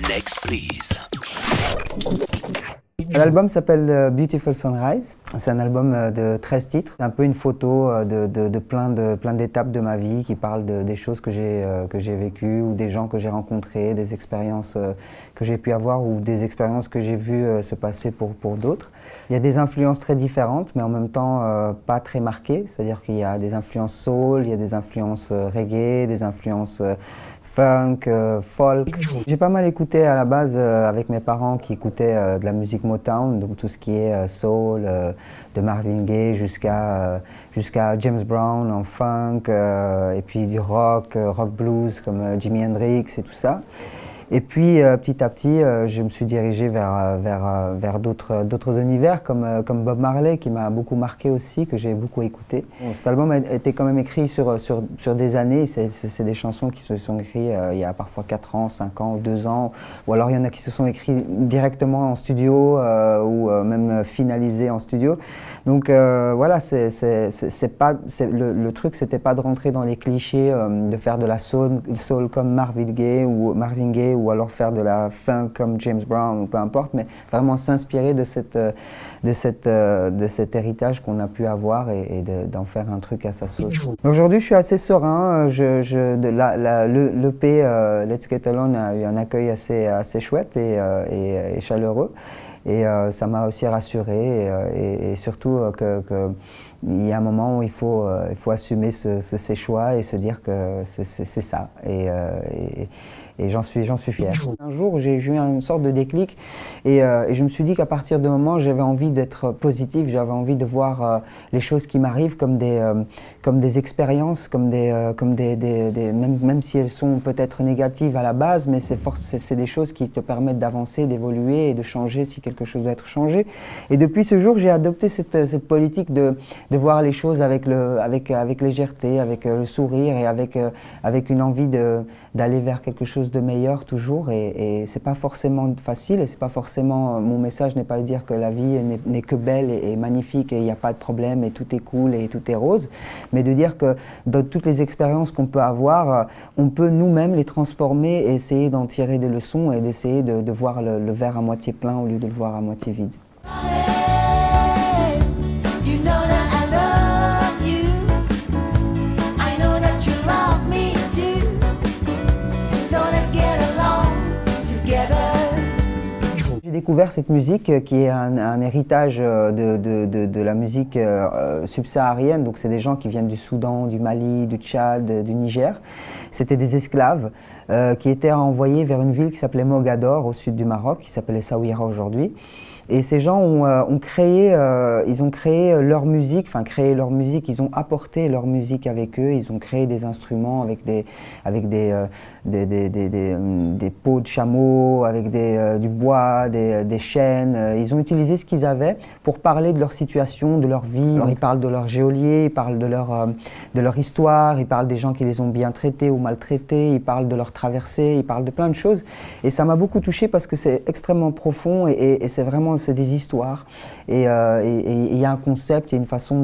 Next, please. L'album s'appelle Beautiful Sunrise. C'est un album de 13 titres, un peu une photo de plein d'étapes de ma vie qui parlent des choses que j'ai vécues ou des gens que j'ai rencontrés, des expériences que j'ai pu avoir ou des expériences que j'ai vues se passer pour d'autres. Il y a des influences très différentes mais en même temps pas très marquées, c'est-à-dire qu'il y a des influences soul, il y a des influences reggae, des influences funk, folk. J'ai pas mal écouté à la base avec mes parents qui écoutaient de la musique Motown, donc tout ce qui est soul, de Marvin Gaye jusqu'à James Brown en funk, et puis du rock blues comme Jimi Hendrix et tout ça. Et puis petit à petit, je me suis dirigé vers d'autres univers comme Bob Marley qui m'a beaucoup marqué aussi, que j'ai beaucoup écouté. Bon, cet album a été quand même écrit sur des années, c'est des chansons qui se sont écrites il y a parfois 4 ans, 5 ans, 2 ans, ou alors il y en a qui se sont écrits directement en studio ou même finalisés en studio. Donc voilà, le truc c'était pas de rentrer dans les clichés, de faire de la soul comme Marvin Gaye ou alors faire de la funk comme James Brown ou peu importe, mais vraiment s'inspirer de cet héritage qu'on a pu avoir et d'en faire un truc à sa sauce. Aujourd'hui, je suis assez serein. L'EP Let's Get Alone a eu un accueil assez chouette et chaleureux. Et ça m'a aussi rassuré et surtout qu'il y a un moment où il faut assumer ses choix et se dire que c'est ça. Et j'en suis fier. Un jour, j'ai eu une sorte de déclic et je me suis dit qu'à partir de moment, j'avais envie d'être positif, j'avais envie de voir les choses qui m'arrivent comme des expériences, même si elles sont peut-être négatives à la base, mais c'est des choses qui te permettent d'avancer, d'évoluer et de changer si quelque chose doit être changé. Et depuis ce jour, j'ai adopté cette politique de voir les choses avec légèreté, avec le sourire et avec une envie d'aller vers quelque chose de meilleur toujours. Et c'est pas forcément facile et c'est pas forcément, mon message n'est pas de dire que la vie n'est que belle et magnifique et il n'y a pas de problème et tout est cool et tout est rose, mais de dire que dans toutes les expériences qu'on peut avoir, on peut nous-mêmes les transformer et essayer d'en tirer des leçons et d'essayer de voir le verre à moitié plein au lieu de le voir à moitié vide. J'ai découvert cette musique qui est un héritage de la musique subsaharienne, donc c'est des gens qui viennent du Soudan, du Mali, du Tchad, du Niger. C'était des esclaves qui étaient envoyés vers une ville qui s'appelait Mogador au sud du Maroc, qui s'appelle Essaouira aujourd'hui. Et ces gens ont créé leur musique, ils ont apporté leur musique avec eux, ils ont créé des instruments avec des peaux de chameau, avec du bois, des chaînes. Ils ont utilisé ce qu'ils avaient pour parler de leur situation, de leur vie. Alors, ils parlent de leur geôlier, ils parlent de leur histoire, ils parlent des gens qui les ont bien traités ou maltraités, ils parlent de leur traversée, ils parlent de plein de choses. Et ça m'a beaucoup touché parce que c'est extrêmement profond et c'est des histoires. Et il y a un concept, il y a une façon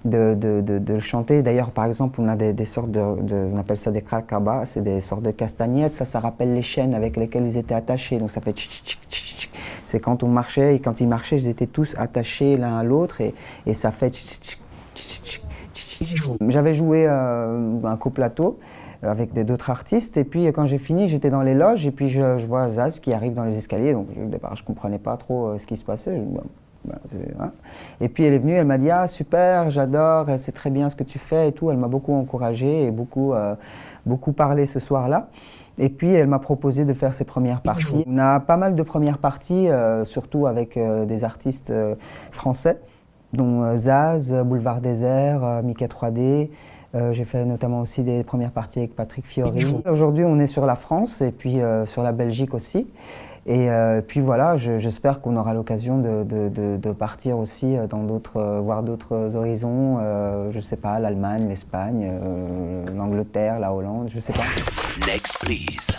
de chanter. D'ailleurs, par exemple, on a des sortes on appelle ça des krakaba, c'est des sortes de castagnettes. Ça rappelle les chaînes avec lesquelles ils étaient attachés. Donc ça fait tch, tch, tch, tch. C'est quand on marchait et quand ils marchaient, ils étaient tous attachés l'un à l'autre et ça fait tch, tch, tch, tch, tch. J'avais joué un coplateau avec d'autres artistes et puis quand j'ai fini j'étais dans les loges et puis je vois Zaz qui arrive dans les escaliers, donc au départ je comprenais pas trop ce qui se passait. Et puis elle est venue, elle m'a dit « Ah super, j'adore, c'est très bien ce que tu fais et tout », elle m'a beaucoup encouragé et beaucoup parlé ce soir-là. Et puis elle m'a proposé de faire ses premières parties. On a pas mal de premières parties, surtout avec des artistes français, dont Zaz, Boulevard Désert, Mickey 3D. J'ai fait notamment aussi des premières parties avec Patrick Fiori. Aujourd'hui, on est sur la France et puis sur la Belgique aussi. Et puis voilà, j'espère qu'on aura l'occasion de partir aussi voir d'autres horizons. Je ne sais pas, l'Allemagne, l'Espagne, l'Angleterre, la Hollande, je ne sais pas. Next, please.